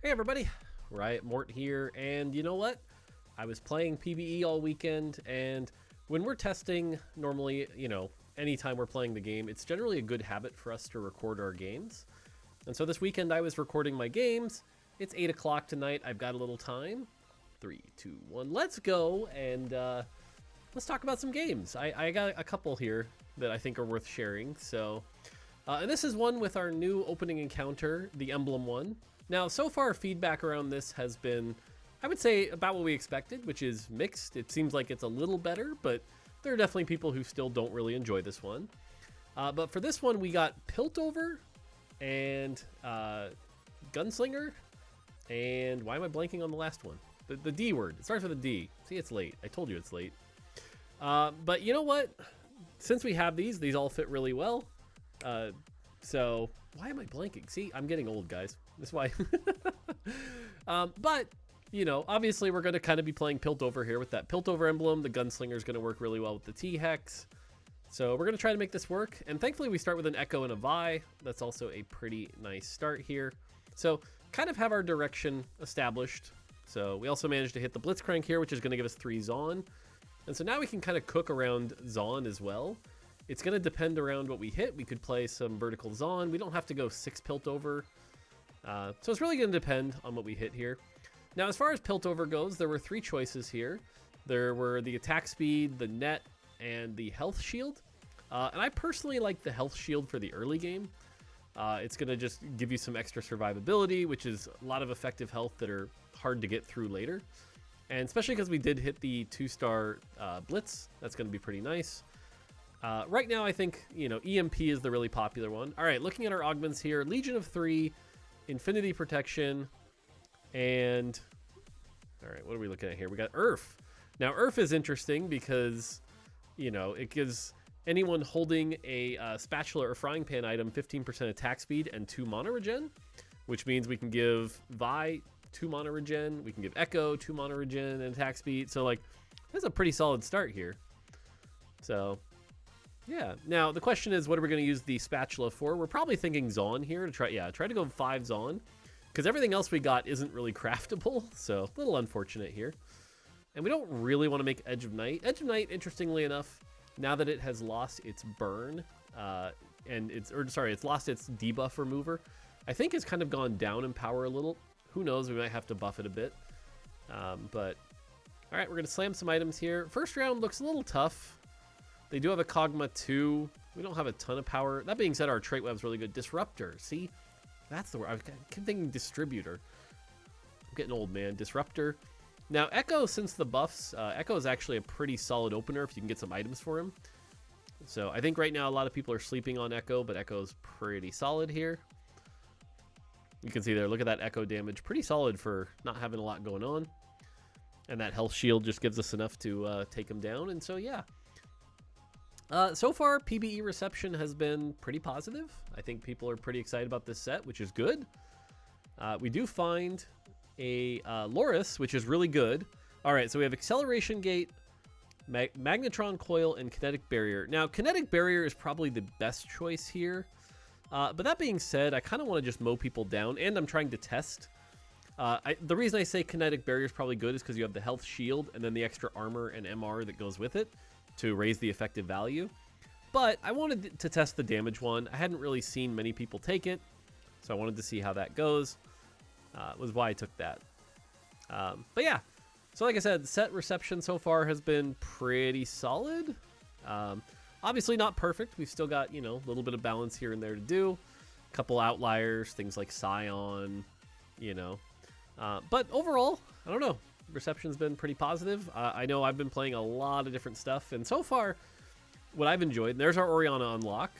Hey everybody, Riot Mort here, and you know what? I was playing PvE all weekend, and when we're testing, normally, anytime we're playing the game, it's generally a good habit for us to record our games. And so this weekend I was recording my games. It's 8 o'clock tonight, I've got a little time. 3, 2, 1, let's go, and let's talk about some games. I got a couple here that I think are worth sharing, so... and this is one with our new opening encounter, the Emblem one. Now, so far, feedback around this has been, I would say, about what we expected, which is mixed. It seems like it's a little better, but there are definitely people who still don't really enjoy this one. But for this one, we got Piltover and Gunslinger, and why am I blanking on the last one? The D word. It starts with a D. See, it's late. I told you it's late. But you know what? Since we have these all fit really well. So why am I blanking? See, I'm getting old, guys. That's why. But, obviously we're going to kind of be playing Piltover here with that Piltover emblem. The Gunslinger is going to work really well with the T-Hex. So we're going to try to make this work. And thankfully we start with an Echo and a Vi. That's also a pretty nice start here. So kind of have our direction established. So we also managed to hit the Blitzcrank here, which is going to give us 3 Zon. And so now we can kind of cook around Zon as well. It's going to depend around what we hit. We could play some vertical Zon. We don't have to go 6 Piltover. So it's really going to depend on what we hit here. Now, as far as Piltover goes, there were 3 choices here. There were the attack speed, the net, and the health shield. And I personally like the health shield for the early game. It's going to just give you some extra survivability, which is a lot of effective health that are hard to get through later. And especially because we did hit the 2-star Blitz, that's going to be pretty nice. Right now, I think, EMP is the really popular one. All right, looking at our augments here, Legion of 3, Infinity Protection, and... All right, what are we looking at here? We got Earth. Now, Earth is interesting because, it gives anyone holding a spatula or frying pan item 15% attack speed and 2 mana regen, which means we can give Vi 2 mana regen, we can give Echo 2 mana regen and attack speed. So, that's a pretty solid start here. So... yeah. Now, the question is, what are we going to use the spatula for? We're probably thinking Zon here to try to go 5 Zon, because everything else we got isn't really craftable, so a little unfortunate here. And we don't really want to make Edge of Night. Edge of Night, interestingly enough, now that it has lost its burn, it's lost its debuff remover, I think it's kind of gone down in power a little. Who knows? We might have to buff it a bit. But, all right, we're going to slam some items here. First round looks a little tough. They do have a Kog'Maw 2. We don't have a ton of power. That being said, our trait web's really good. Disruptor. See? That's the word. I kept thinking Distributor. I'm getting old, man. Disruptor. Now, Echo, since the buffs, Echo is actually a pretty solid opener if you can get some items for him. So I think right now a lot of people are sleeping on Echo, but Echo's pretty solid here. You can see there, look at that Echo damage. Pretty solid for not having a lot going on. And that health shield just gives us enough to take him down. And so, yeah. So far, PvE reception has been pretty positive. I think people are pretty excited about this set, which is good. We do find a Loris, which is really good. All right, so we have Acceleration Gate, Magnetron Coil, and Kinetic Barrier. Now, Kinetic Barrier is probably the best choice here. But that being said, I kind of want to just mow people down, and I'm trying to test. The reason I say Kinetic Barrier is probably good is because you have the health shield and then the extra armor and MR that goes with it to raise the effective value. But I wanted to test the damage one. I hadn't really seen many people take it, so I wanted to see how that goes. Was why I took that. But yeah, so like I said, set reception so far has been pretty solid. Obviously not perfect. We've still got, a little bit of balance here and there to do. A couple outliers, things like Scion, But overall, I don't know. Reception's been pretty positive. I know I've been playing a lot of different stuff, and so far, what I've enjoyed, there's our Orianna unlock.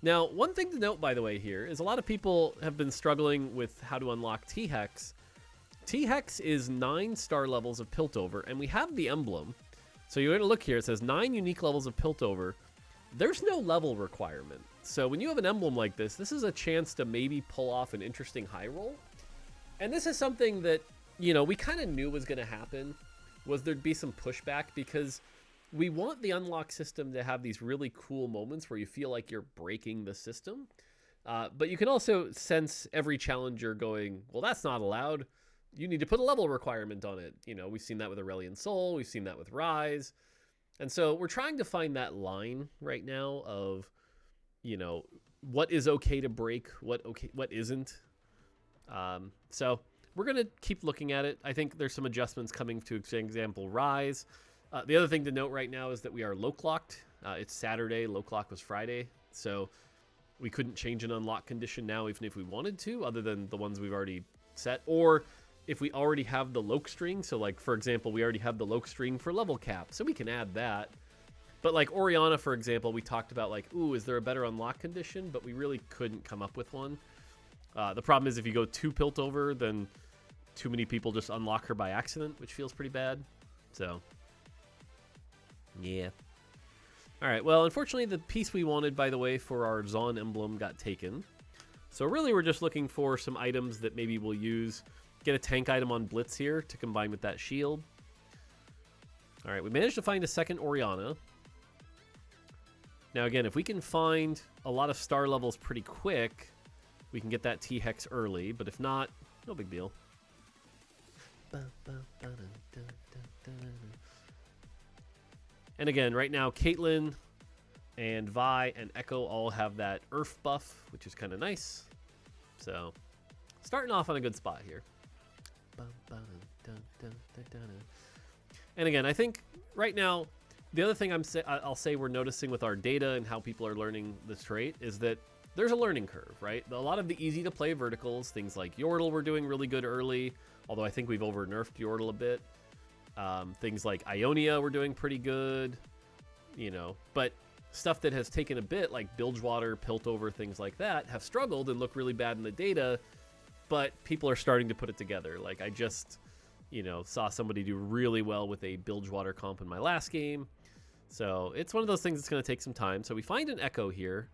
Now, one thing to note, by the way, here, is a lot of people have been struggling with how to unlock T-Hex. T-Hex is 9 star levels of Piltover, and we have the emblem. So you're going to look here, it says 9 unique levels of Piltover. There's no level requirement. So when you have an emblem like this is a chance to maybe pull off an interesting high roll. And this is something that we kind of knew was going to happen, was there'd be some pushback, because we want the unlock system to have these really cool moments where you feel like you're breaking the system. But you can also sense every challenger going, well, that's not allowed. You need to put a level requirement on it. You know, we've seen that with Aurelion Sol. We've seen that with Rise. And so we're trying to find that line right now of, you know, what is okay to break, what isn't. So we're going to keep looking at it. I think there's some adjustments coming to, for example, Rise. The other thing to note right now is that we are low-clocked. It's Saturday. Low-clock was Friday. So we couldn't change an unlock condition now even if we wanted to, other than the ones we've already set. Or if we already have the Loke string. So, like, for example, we already have the Loke string for level cap. So we can add that. But, like, Orianna, for example, we talked about, like, ooh, is there a better unlock condition? But we really couldn't come up with one. The problem is if you go too Piltover, then too many people just unlock her by accident, which feels pretty bad. So, yeah. All right, well, unfortunately, the piece we wanted, by the way, for our Zaun emblem got taken. So really, we're just looking for some items that maybe we'll use. Get a tank item on Blitz here to combine with that shield. All right, we managed to find a second Orianna. Now, again, if we can find a lot of star levels pretty quick, we can get that T-Hex early. But if not, no big deal. And again, right now, Caitlyn and Vi and Echo all have that Earth buff, which is kind of nice. So, starting off on a good spot here. And again, I think right now, the other thing I'll say we're noticing with our data and how people are learning this trait is that there's a learning curve, right? A lot of the easy-to-play verticals, things like Yordle were doing really good early, although I think we've over-nerfed Yordle a bit. Things like Ionia were doing pretty good, you know, but stuff that has taken a bit, like Bilgewater, Piltover, things like that, have struggled and look really bad in the data, but people are starting to put it together. Like, I just, you know, saw somebody do really well with a Bilgewater comp in my last game. So it's one of those things that's going to take some time. So we find an Echo here,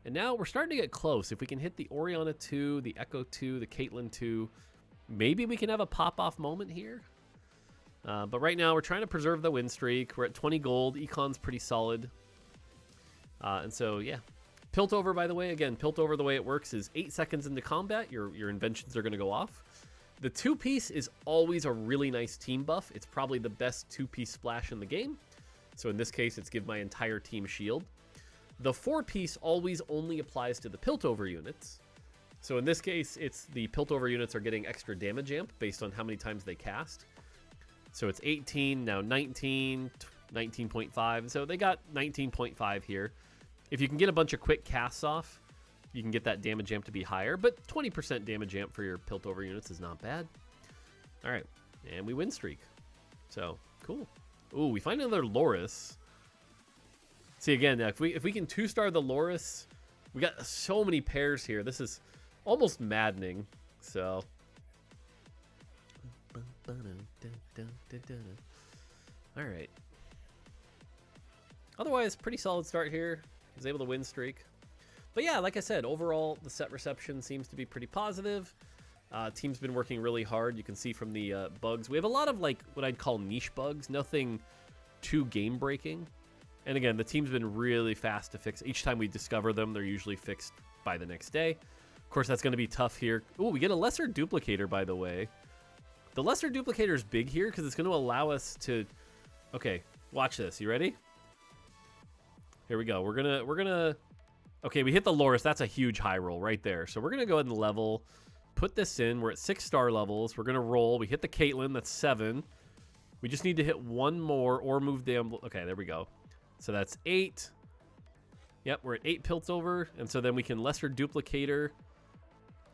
and now we're starting to get close. If we can hit the Orianna 2, the Echo 2, the Caitlyn 2, maybe we can have a pop-off moment here. But right now, we're trying to preserve the win streak. We're at 20 gold. Econ's pretty solid. And so, yeah. Piltover, by the way, again, Piltover, the way it works is 8 seconds into combat, your inventions are going to go off. The 2-piece is always a really nice team buff. It's probably the best 2-piece splash in the game. So in this case, it's give my entire team shield. The 4-piece always only applies to the Piltover units. So in this case, it's the Piltover units are getting extra damage amp based on how many times they cast. So it's 18, now 19, 19.5. So they got 19.5 here. If you can get a bunch of quick casts off, you can get that damage amp to be higher. But 20% damage amp for your Piltover units is not bad. All right, and we win streak. So, cool. Ooh, we find another Loris. See, again, if we can 2-star the Loris, we got so many pairs here. This is almost maddening. So... all right. Otherwise, pretty solid start here. He's able to win streak. But yeah, like I said, overall, the set reception seems to be pretty positive. Team's been working really hard. You can see from the bugs. We have a lot of, like, what I'd call niche bugs. Nothing too game-breaking. And again, the team's been really fast to fix. Each time we discover them, they're usually fixed by the next day. Of course, that's going to be tough here. Ooh, we get a lesser duplicator, by the way. The lesser duplicator is big here because it's going to allow us to... Okay, watch this. You ready? Here we go. We're gonna... Okay, we hit the Loris. That's a huge high roll right there. So we're going to go ahead and level, put this in. We're at 6 star levels. We're going to roll. We hit the Caitlyn. That's 7. We just need to hit one more or move the... Okay, there we go. So that's 8. Yep, we're at 8 Piltover. And so then we can lesser duplicator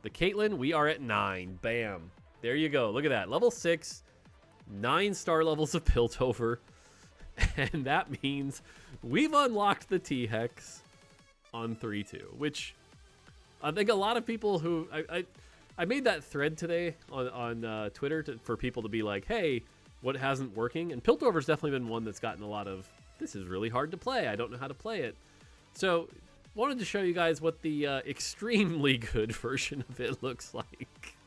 the Caitlyn. We are at 9. Bam. There you go. Look at that. Level 6. 9 star levels of Piltover. And that means we've unlocked the T-Hex on 3-2, which I think a lot of people who... I made that thread today on Twitter for people to be like, hey, what hasn't working? And Piltover's definitely been one that's gotten a lot of, this is really hard to play. I don't know how to play it. So wanted to show you guys what the extremely good version of it looks like.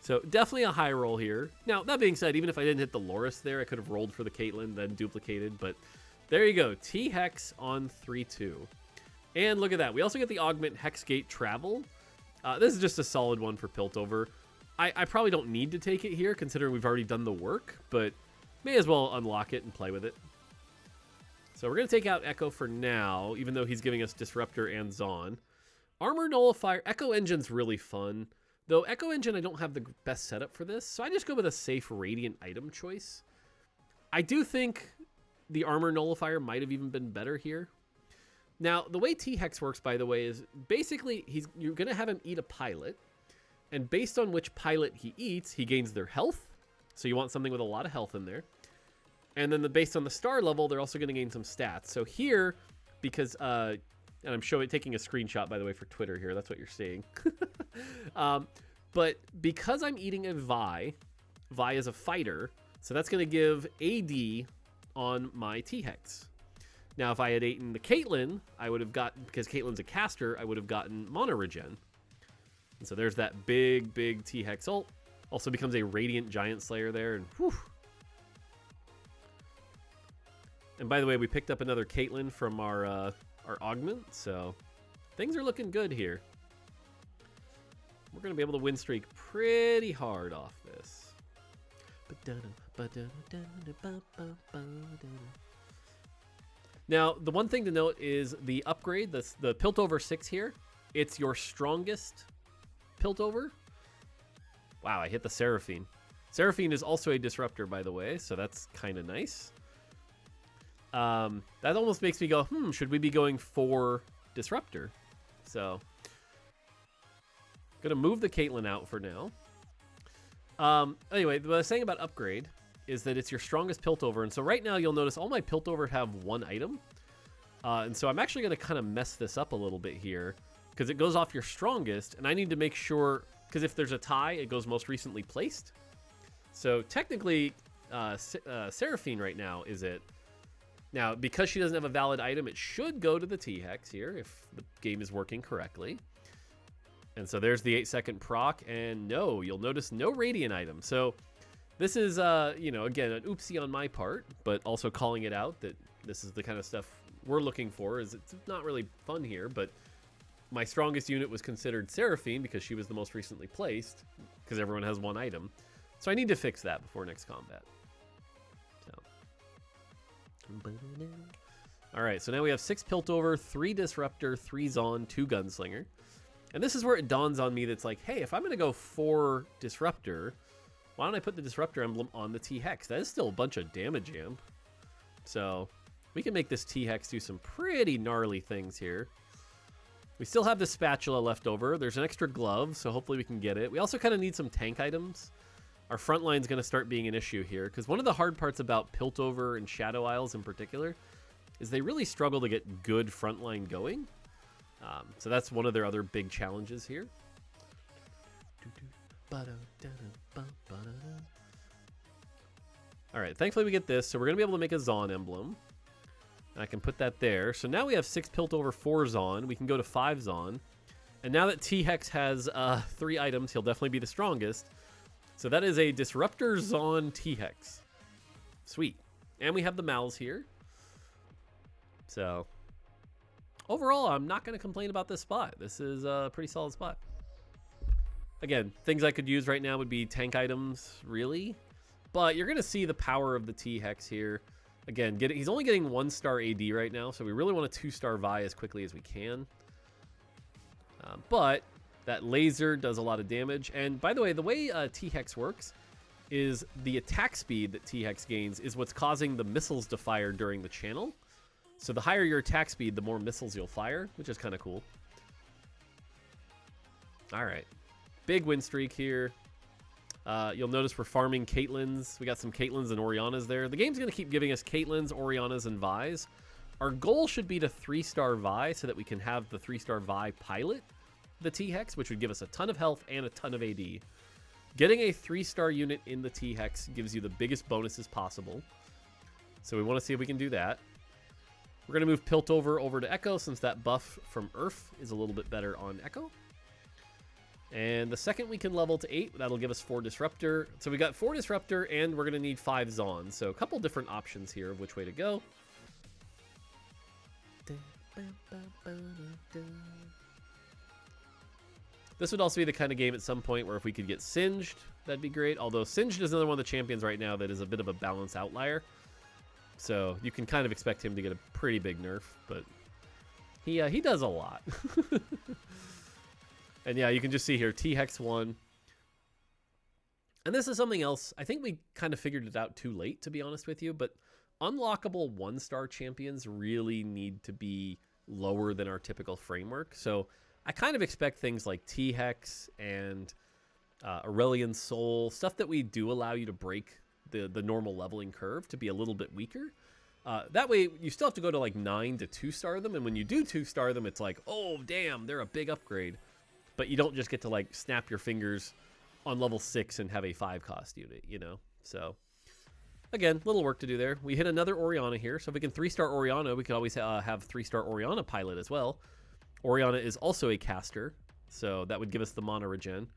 So definitely a high roll here. Now, that being said, even if I didn't hit the Loris there, I could have rolled for the Caitlyn, then duplicated. But there you go. T-Hex on 3-2. And look at that. We also get the Augment Hexgate Travel. This is just a solid one for Piltover. I probably don't need to take it here, considering we've already done the work, but may as well unlock it and play with it. So we're going to take out Echo for now, even though he's giving us Disruptor and Zon. Armor Nullifier. Echo Engine's really fun. Though Echo Engine, I don't have the best setup for this, so I just go with a safe Radiant item choice. I do think the Armor Nullifier might have even been better here. Now, the way T-Hex works, by the way, is basically you're going to have him eat a pilot. And based on which pilot he eats, he gains their health. So you want something with a lot of health in there. And then based on the star level, they're also going to gain some stats. So here, because, and I'm taking a screenshot, by the way, for Twitter here. That's what you're seeing. But because I'm eating a Vi is a fighter. So that's going to give AD on my T-Hex. Now, if I had eaten the Caitlyn, I would have gotten, because Caitlyn's a caster, I would have gotten Mana Regen. And so there's that big T-Hex ult. Also becomes a Radiant Giant Slayer there. And whew. And by the way, we picked up another Caitlyn from our Augment. So things are looking good here. We're going to be able to win streak pretty hard off this. Now, the one thing to note is the upgrade, the Piltover 6 here. It's your strongest Piltover. Wow, I hit the Seraphine. Seraphine is also a disruptor, by the way, so that's kind of nice. That almost makes me go, should we be going for disruptor? So, gonna move the Caitlyn out for now. Anyway, what I was saying about upgrade is that it's your strongest Piltover, and so right now you'll notice all my Piltover have one item. And so I'm actually gonna kind of mess this up a little bit here, because it goes off your strongest, and I need to make sure, because if there's a tie, it goes most recently placed. So technically, Seraphine right now is it. Now, because she doesn't have a valid item, it should go to the T-Hex here, if the game is working correctly. And so there's the 8-second proc, and no, you'll notice no Radiant item. So this is, again, an oopsie on my part, but also calling it out that this is the kind of stuff we're looking for. Is it's not really fun here, but my strongest unit was considered Seraphine because she was the most recently placed, because everyone has one item. So I need to fix that before next combat. So. All right, so now we have 6 Piltover, 3 Disruptor, 3 Zon, 2 Gunslinger. And this is where it dawns on me that's like, hey, if I'm going to go for Disruptor, why don't I put the Disruptor emblem on the T-Hex? That is still a bunch of damage amp. So we can make this T-Hex do some pretty gnarly things here. We still have the spatula left over. There's an extra glove, so hopefully we can get it. We also kind of need some tank items. Our front line's going to start being an issue here, because one of the hard parts about Piltover and Shadow Isles in particular is they really struggle to get good front line going. So that's one of their other big challenges here. All right, thankfully we get this, so we're going to be able to make a Zon emblem. I can put that there. So now we have 6 Piltover, 4 Zon. We can go to 5 Zon. And now that T-Hex has 3 items, he'll definitely be the strongest. So that is a Disruptor Zon T-Hex. Sweet. And we have the Mals here. So overall, I'm not going to complain about this spot. This is a pretty solid spot. Again, things I could use right now would be tank items, really. But you're going to see the power of the T-Hex here. Again, he's only getting 1-star AD right now, so we really want a 2-star Vi as quickly as we can. But that laser does a lot of damage. And by the way T-Hex works is the attack speed that T-Hex gains is what's causing the missiles to fire during the channel. So the higher your attack speed, the more missiles you'll fire, which is kind of cool. All right. Big win streak here. You'll notice we're farming Caitlyn's. We got some Caitlyn's and Orianna's there. The game's going to keep giving us Caitlyn's, Orianna's, and Vi's. Our goal should be to 3-star Vi so that we can have the 3-star Vi pilot the T-Hex, which would give us a ton of health and a ton of AD. Getting a 3-star unit in the T-Hex gives you the biggest bonuses possible. So we want to see if we can do that. We're going to move Piltover over to Echo since that buff from Earth is a little bit better on Echo. And the second we can level to 8, that'll give us 4 Disruptor. So we got 4 Disruptor, and we're going to need 5 Zon. So a couple different options here of which way to go. This would also be the kind of game at some point where if we could get Singed, that'd be great. Although Singed is another one of the champions right now that is a bit of a balance outlier. So you can kind of expect him to get a pretty big nerf, but he does a lot. And yeah, you can just see here, T-Hex 1. And this is something else. I think we kind of figured it out too late, to be honest with you, but unlockable 1-star champions really need to be lower than our typical framework. So I kind of expect things like T-Hex and Aurelian Soul, stuff that we do allow you to break the normal leveling curve, to be a little bit weaker. That way, you still have to go to like 9 to 2-star them, and when you do 2-star them, it's like, oh, damn, they're a big upgrade. But you don't just get to like snap your fingers on level 6 and have a 5-cost unit, you know? So, again, little work to do there. We hit another Orianna here, so if we can 3-star Orianna, we could always have 3-star Orianna pilot as well. Orianna is also a caster, so that would give us the mana regen.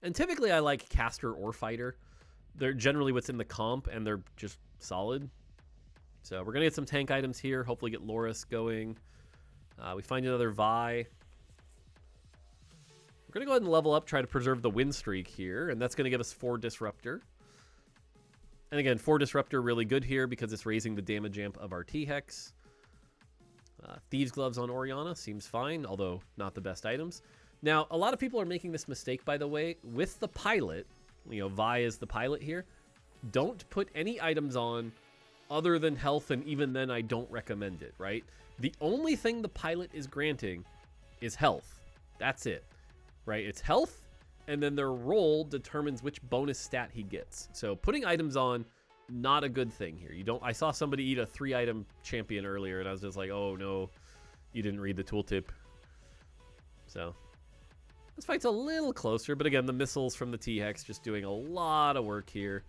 And typically I like caster or fighter. They're generally what's in the comp, and they're just solid. So we're going to get some tank items here, hopefully get Loris going. We find another Vi. We're going to go ahead and level up, try to preserve the win streak here, and that's going to give us 4 Disruptor. And again, 4 Disruptor really good here because it's raising the damage amp of our T-Hex. Thieves Gloves on Orianna seems fine, although not the best items. Now, a lot of people are making this mistake, by the way. With the pilot, you know, Vi is the pilot here. Don't put any items on other than health, and even then I don't recommend it, right? The only thing the pilot is granting is health. That's it, right? It's health, and then their role determines which bonus stat he gets. So putting items on, not a good thing here. You don't. I saw somebody eat a 3-item champion earlier, and I was just like, oh no, you didn't read the tooltip. So this fight's a little closer, but again, the missiles from the T-Hex just doing a lot of work here.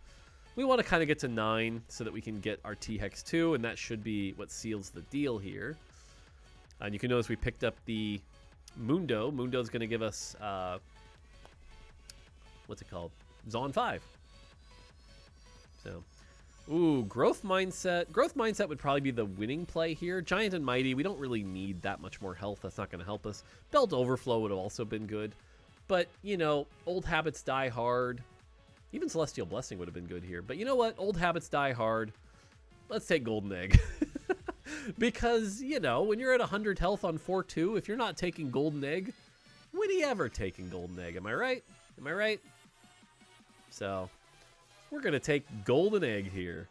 We want to kind of get to 9 so that we can get our T-Hex 2, and that should be what seals the deal here. And you can notice we picked up the Mundo. Mundo's going to give us, what's it called? Zon 5. So, ooh, Growth Mindset. Growth Mindset would probably be the winning play here. Giant and Mighty, we don't really need that much more health. That's not going to help us. Belt Overflow would have also been good. But, you know, Old Habits Die Hard. Even Celestial Blessing would have been good here. But you know what? Old Habits Die Hard. Let's take Golden Egg. Because, you know, when you're at 100 health on 4-2, if you're not taking Golden Egg, when are you ever taking Golden Egg? Am I right? Am I right? So, we're going to take Golden Egg here.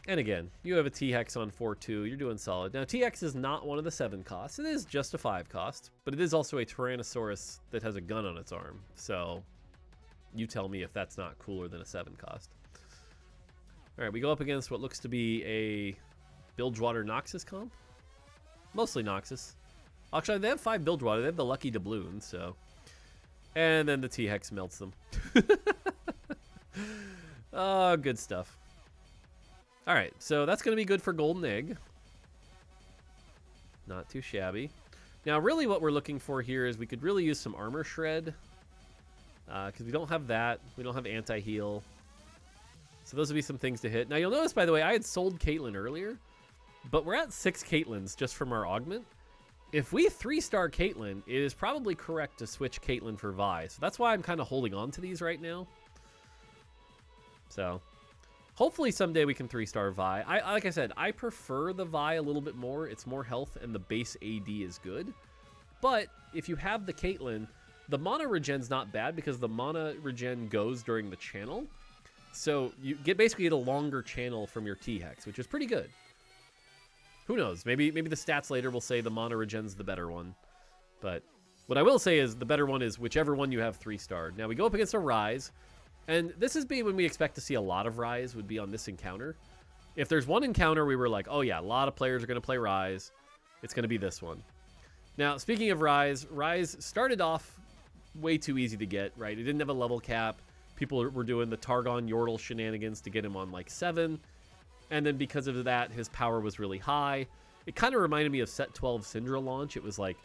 And again, you have a T-Hex on 4-2. You're doing solid. Now, T-Hex is not one of the 7 costs. It is just a 5 cost. But it is also a Tyrannosaurus that has a gun on its arm. So, you tell me if that's not cooler than a 7 cost. Alright, we go up against what looks to be a Bilgewater Noxus comp. Mostly Noxus. Actually, they have 5 Bilgewater. They have the Lucky Doubloon, so. And then the T-Hex melts them. Oh, good stuff. Alright, so that's going to be good for Golden Egg. Not too shabby. Now, really what we're looking for here is we could really use some Armor Shred. Because we don't have that. We don't have Anti-Heal. So those would be some things to hit. Now, you'll notice, by the way, I had sold Caitlyn earlier. But we're at 6 Caitlyns just from our Augment. If we 3-star Caitlyn, it is probably correct to switch Caitlyn for Vi. So that's why I'm kind of holding on to these right now. So, hopefully someday we can 3-star Vi. Like I said, I prefer the Vi a little bit more. It's more health and the base AD is good. But if you have the Caitlyn, the mana regen's not bad because the mana regen goes during the channel. So you basically get a longer channel from your T-Hex, which is pretty good. Who knows? Maybe the stats later will say the mana regen's the better one. But what I will say is the better one is whichever one you have 3-starred. Now we go up against a Rise. And this is when we expect to see a lot of Rise would be on this encounter. If there's one encounter we were like, oh yeah, a lot of players are going to play Rise, it's going to be this one. Now, speaking of Rise, Rise started off way too easy to get, right? It didn't have a level cap. People were doing the Targon Yordle shenanigans to get him on like 7. And then because of that, his power was really high. It kind of reminded me of Set 12 Syndra launch. It was like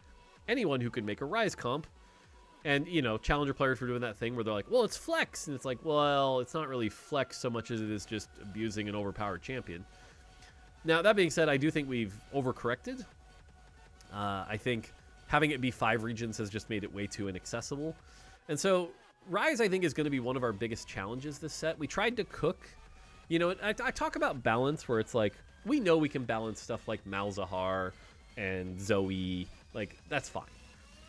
anyone who could make a Rise comp. And, you know, challenger players were doing that thing where they're like, well, it's flex. And it's like, well, it's not really flex so much as it is just abusing an overpowered champion. Now, that being said, I do think we've overcorrected. I think having it be 5 regions has just made it way too inaccessible. And so Rise, I think, is going to be one of our biggest challenges this set. We tried to cook. You know, I talk about balance where it's like, we know we can balance stuff like Malzahar and Zoe. Like, that's fine.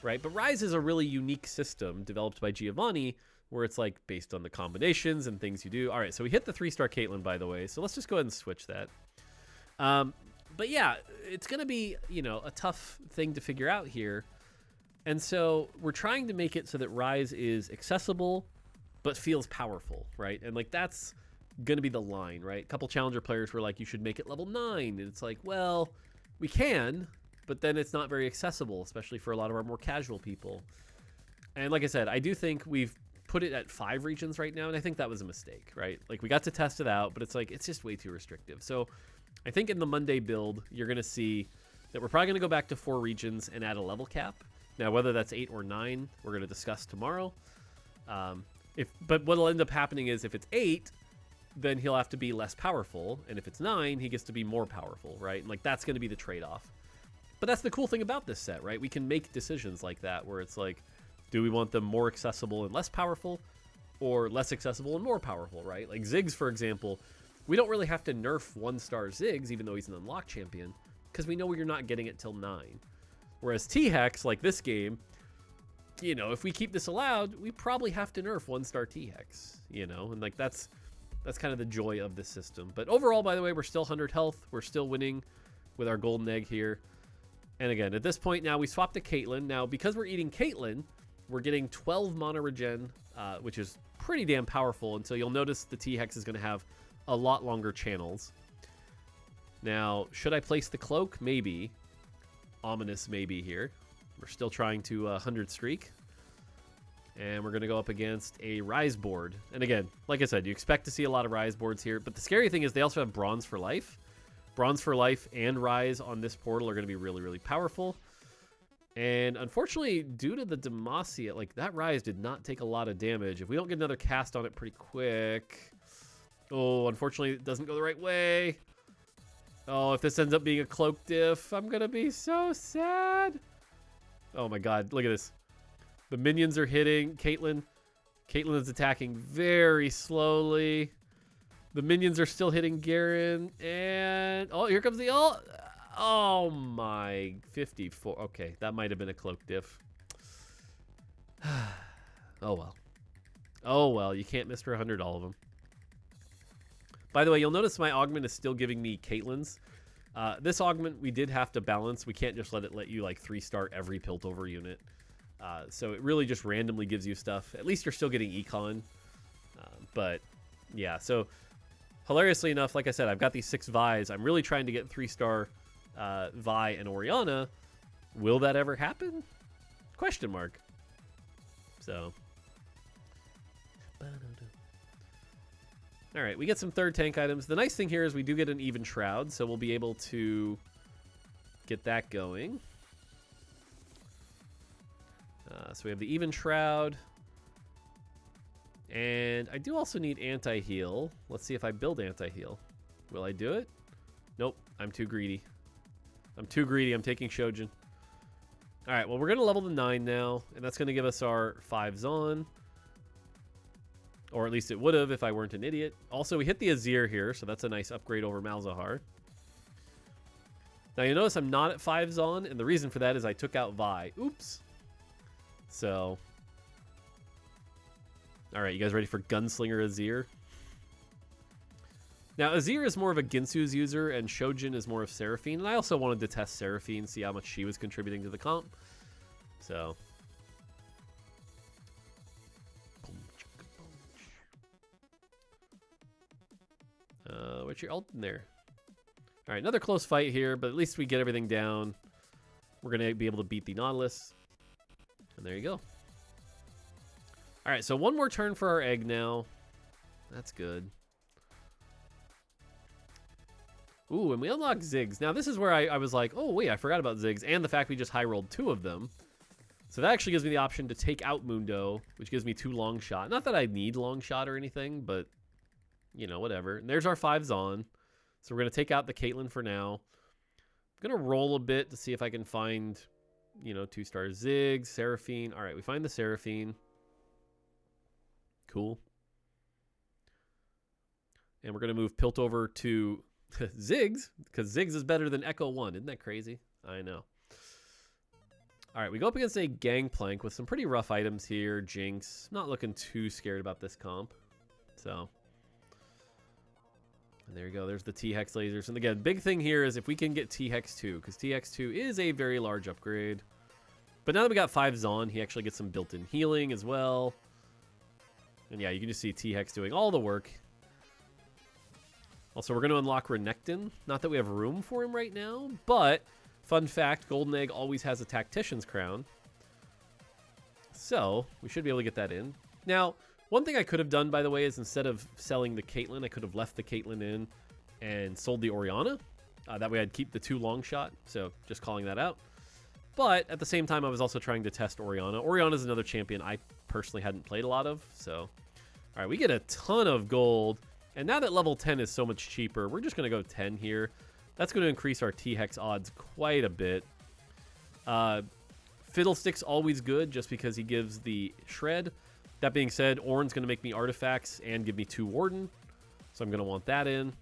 Right? But Rise is a really unique system developed by Giovanni where it's like based on the combinations and things you do. All right, so we hit the 3-star Caitlyn, by the way. So let's just go ahead and switch that. But yeah, it's going to be, you know, a tough thing to figure out here. And so we're trying to make it so that Rise is accessible but feels powerful, right? And like that's going to be the line, right? A couple challenger players were like, you should make it level 9. And it's like, well, we can, but then it's not very accessible, especially for a lot of our more casual people. And like I said, I do think we've put it at 5 regions right now, and I think that was a mistake, right? Like, we got to test it out, but it's like, it's just way too restrictive. So I think in the Monday build, you're going to see that we're probably going to go back to 4 regions and add a level cap. Now, whether that's 8 or 9, we're going to discuss tomorrow. But what'll end up happening is if it's 8, then he'll have to be less powerful, and if it's 9, he gets to be more powerful, right? And like, that's going to be the trade-off. But that's the cool thing about this set, right? We can make decisions like that where it's like, do we want them more accessible and less powerful, or less accessible and more powerful, right? Like Ziggs, for example, we don't really have to nerf 1-star Ziggs, even though he's an unlocked champion, because we know you're not getting it till 9. Whereas T-Hex, like this game, you know, if we keep this allowed, we probably have to nerf 1-star T-Hex, you know? And like, that's kind of the joy of this system. But overall, by the way, we're still 100 health. We're still winning with our golden egg here. And again, at this point now, we swapped to Caitlyn. Now, because we're eating Caitlyn, we're getting 12 mana regen, which is pretty damn powerful. And so you'll notice the T-Hex is going to have a lot longer channels. Now, should I place the cloak? Maybe. Ominous maybe here. We're still trying to 100 streak. And we're going to go up against a Rise board. And again, like I said, you expect to see a lot of Rise boards here. But the scary thing is they also have Bronze for Life. Bronze for Life and Rise on this portal are going to be really, really powerful. And unfortunately, due to the Demacia, like that Rise did not take a lot of damage. If we don't get another cast on it pretty quick... Oh, unfortunately, it doesn't go the right way. Oh, if this ends up being a cloak diff, I'm going to be so sad. Oh my god, look at this. The minions are hitting Caitlyn. Caitlyn is attacking very slowly. The minions are still hitting Garen. And, oh, here comes the ult. Oh my, 54. Okay, that might have been a cloak diff. Oh well. Oh well, you can't miss for 100 all of them. By the way, you'll notice my augment is still giving me Caitlyn's. This augment we did have to balance. We can't just let you like 3-star every Piltover unit. So it really just randomly gives you stuff. At least you're still getting econ. But yeah, so hilariously enough, like I said, I've got these 6 Vi's. I'm really trying to get 3-star Vi and Orianna. Will that ever happen? Question mark. So. All right, we get some 3rd tank items. The nice thing here is we do get an even shroud, so we'll be able to get that going. So we have the even shroud. And I do also need anti-heal. Let's see if I build anti-heal. Will I do it? Nope, I'm too greedy. I'm too greedy. I'm taking Shojin. All right, well, we're going to level to 9 now, and that's going to give us our 5s on. Or at least it would have if I weren't an idiot. Also, we hit the Azir here, so that's a nice upgrade over Malzahar. Now, you notice I'm not at 5s on, and the reason for that is I took out Vi. Oops. So. All right, you guys ready for Gunslinger Azir? Now, Azir is more of a Ginsu's user, and Shojin is more of Seraphine. And I also wanted to test Seraphine, see how much she was contributing to the comp. So. What's your ult in there? All right, another close fight here, but at least we get everything down. We're going to be able to beat the Nautilus. And there you go. All right, so one more turn for our egg now. That's good. Ooh, and we unlock Ziggs. Now, this is where I was like, oh, wait, I forgot about Ziggs. And the fact we just high-rolled 2 of them. So that actually gives me the option to take out Mundo, which gives me 2 long shot. Not that I need long shot or anything, but, you know, whatever. And there's our 5 Zon. So we're going to take out the Caitlyn for now. I'm going to roll a bit to see if I can find, you know, 2-star Ziggs, Seraphine. All right, we find the Seraphine. Cool. And we're going to move Piltover to Ziggs, because Ziggs is better than Echo 1. Isn't that crazy? I know. All right, we go up against a Gangplank with some pretty rough items here. Jinx. Not looking too scared about this comp. So, and there you go. There's the T-Hex lasers. And again, big thing here is if we can get T-Hex 2, because T-Hex 2 is a very large upgrade. But now that we got 5 Zon, he actually gets some built-in healing as well. And yeah, you can just see T-Hex doing all the work. Also, we're going to unlock Renekton. Not that we have room for him right now, but fun fact, Golden Egg always has a Tactician's Crown. So, we should be able to get that in. Now, one thing I could have done, by the way, is instead of selling the Caitlyn, I could have left the Caitlyn in and sold the Orianna. That way I'd keep the 2 long shot, so just calling that out. But at the same time, I was also trying to test Orianna. Orianna's another champion I personally hadn't played a lot of, so. All right, we get a ton of gold. And now that level 10 is so much cheaper, we're just going to go 10 here. That's going to increase our T-Hex odds quite a bit. Fiddlestick's always good just because he gives the shred. That being said, Ornn's going to make me artifacts and give me 2 Warden. So I'm going to want that in.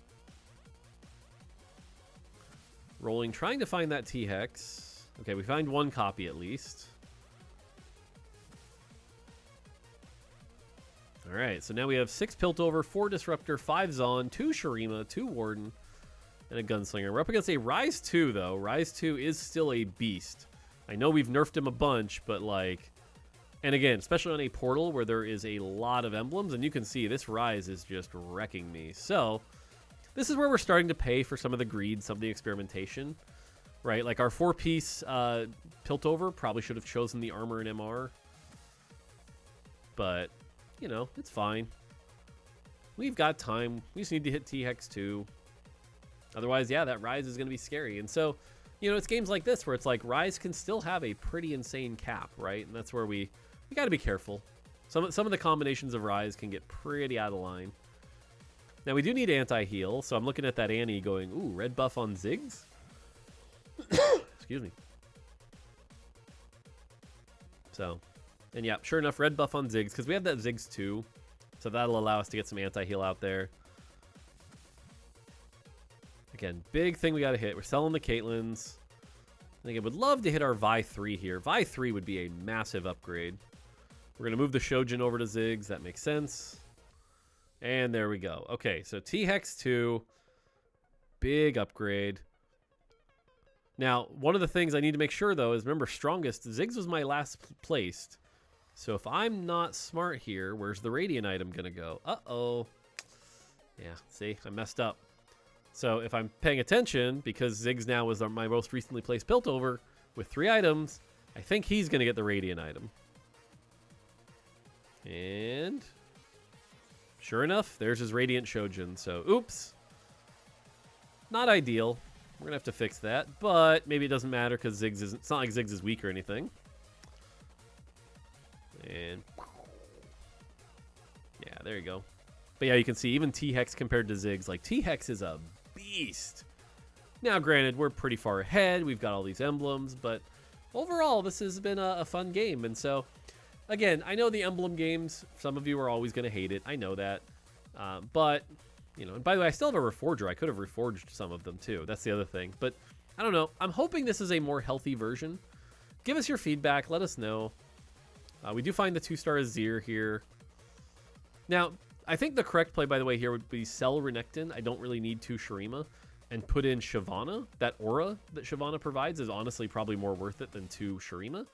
Rolling, trying to find that T-Hex. Okay, we find 1 copy at least. All right, so now we have 6 Piltover, 4 Disruptor, 5 Zon, 2 Shurima, 2 Warden, and a Gunslinger. We're up against a Rise 2, though. Rise 2 is still a beast. I know we've nerfed him a bunch, but like... And again, especially on a portal where there is a lot of emblems, and you can see this Rise is just wrecking me. So, this is where we're starting to pay for some of the greed, some of the experimentation, right? Like our 4-piece Piltover probably should have chosen the Armor and MR. But, you know, it's fine. We've got time. We just need to hit T-Hex 2. Otherwise, yeah, that Rise is going to be scary. And so, you know, it's games like this where it's like Rise can still have a pretty insane cap, right? And that's where we got to be careful. Some of the combinations of Rise can get pretty out of line. Now, we do need anti-heal, so I'm looking at that Annie going, ooh, red buff on Ziggs? Excuse me. So, and yeah, sure enough, red buff on Ziggs, because we have that Ziggs too, so that'll allow us to get some anti-heal out there. Again, big thing we got to hit. We're selling the Caitlyn's. I think I would love to hit our Vi 3 here. Vi 3 would be a massive upgrade. We're going to move the Shojin over to Ziggs. That makes sense. And there we go. Okay, so T-Hex 2. Big upgrade. Now, one of the things I need to make sure, though, is remember, strongest. Ziggs was my last placed. So if I'm not smart here, where's the Radiant item going to go? Uh-oh. Yeah, see? I messed up. So if I'm paying attention, because Ziggs now was my most recently placed Piltover with 3 items, I think he's going to get the Radiant item. And sure enough, there's his Radiant Shojin. So, oops. Not ideal. We're going to have to fix that, but maybe it doesn't matter because Ziggs isn't. It's not like Ziggs is weak or anything. And yeah, there you go. But yeah, you can see even T-Hex compared to Ziggs. Like, T-Hex is a beast. Now, granted, we're pretty far ahead. We've got all these emblems, but overall, this has been a fun game. And so, again, I know the emblem games, some of you are always going to hate it. I know that. But, you know, and by the way, I still have a Reforger. I could have reforged some of them too. That's the other thing. But I don't know. I'm hoping this is a more healthy version. Give us your feedback. Let us know. We do find the 2-star Azir here. Now, I think the correct play, by the way, here would be sell Renekton. I don't really need 2 Shurima. And put in Shyvana. That aura that Shyvana provides is honestly probably more worth it than 2 Shurima.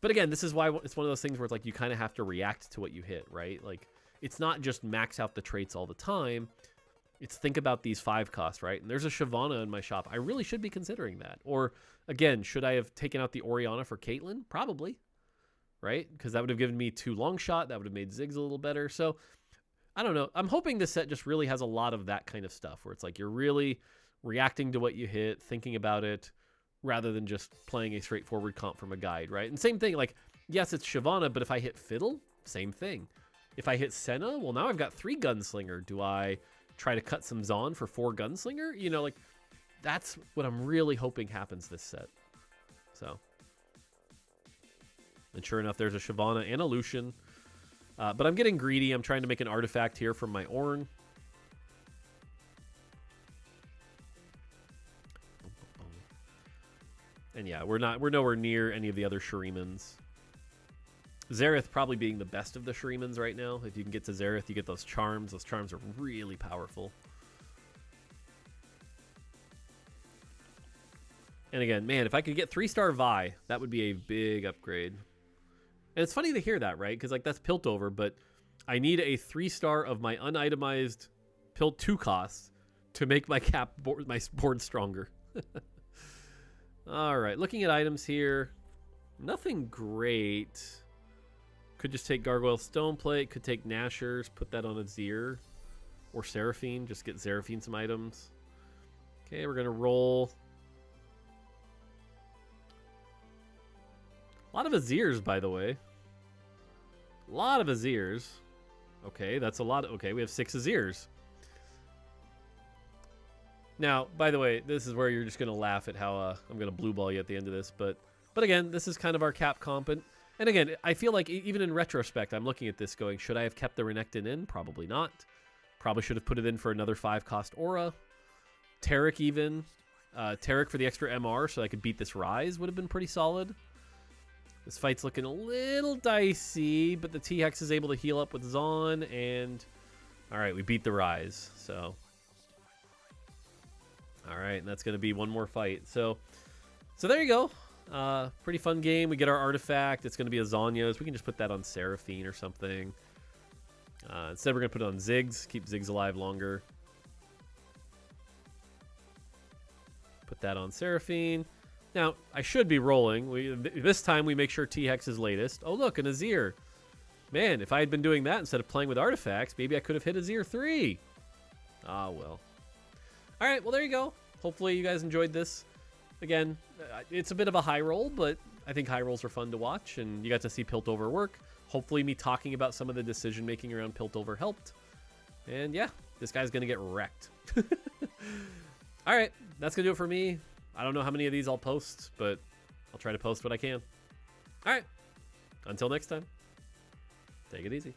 But again, this is why it's one of those things where it's like you kind of have to react to what you hit, right? Like, it's not just max out the traits all the time. It's think about these 5 costs, right? And there's a Shyvana in my shop. I really should be considering that. Or, again, should I have taken out the Orianna for Caitlyn? Probably, right? Because that would have given me 2 long shot. That would have made Ziggs a little better. So, I don't know. I'm hoping this set just really has a lot of that kind of stuff where it's like you're really reacting to what you hit, thinking about it, rather than just playing a straightforward comp from a guide, right? And same thing, like, yes, it's Shyvana, but if I hit Fiddle, same thing. If I hit Senna, well, now I've got 3 Gunslinger. Do I try to cut some Zon for 4 Gunslinger? You know, like, that's what I'm really hoping happens this set. So, and sure enough, there's a Shyvana and a Lucian. But I'm getting greedy. I'm trying to make an artifact here from my Ornn. And yeah, we're nowhere near any of the other Shirimans. Xerath probably being the best of the Shirimans right now. If you can get to Xerath, you get those charms. Those charms are really powerful. And again, man, if I could get 3-star Vi, that would be a big upgrade. And it's funny to hear that, right? Because, like, that's Piltover, but I need a 3-star of my unitemized Pilt 2 cost to make my board stronger. All right, looking at items here. Nothing great. Could just take Gargoyle Stoneplate. Could take Nashers, put that on a Azir. Or Seraphine, just get Seraphine some items. Okay, we're going to roll. A lot of Azirs, by the way. A lot of Azirs. Okay, that's a lot. Okay, we have 6 Azirs. Now, by the way, this is where you're just going to laugh at how I'm going to blue ball you at the end of this. But again, this is kind of our cap comp. And again, I feel like even in retrospect, I'm looking at this going, should I have kept the Renekton in? Probably not. Probably should have put it in for another 5-cost Aura. Taric even. Taric for the extra MR so I could beat this Rise would have been pretty solid. This fight's looking a little dicey, but the T-Hex is able to heal up with Zon, and all right, we beat the Rise, so all right, and that's going to be one more fight. So there you go. Pretty fun game. We get our artifact. It's going to be a Zonya's. We can just put that on Seraphine or something. Instead, we're going to put it on Ziggs. Keep Ziggs alive longer. Put that on Seraphine. Now, I should be rolling. This time, we make sure T-Hex is latest. Oh, look, an Azir. Man, if I had been doing that instead of playing with artifacts, maybe I could have hit Azir 3. Ah, well. All right, well, there you go. Hopefully, you guys enjoyed this. Again, it's a bit of a high roll, but I think high rolls are fun to watch, and you got to see Piltover work. Hopefully, me talking about some of the decision-making around Piltover helped. And yeah, this guy's going to get wrecked. All right, that's going to do it for me. I don't know how many of these I'll post, but I'll try to post what I can. All right. Until next time, take it easy.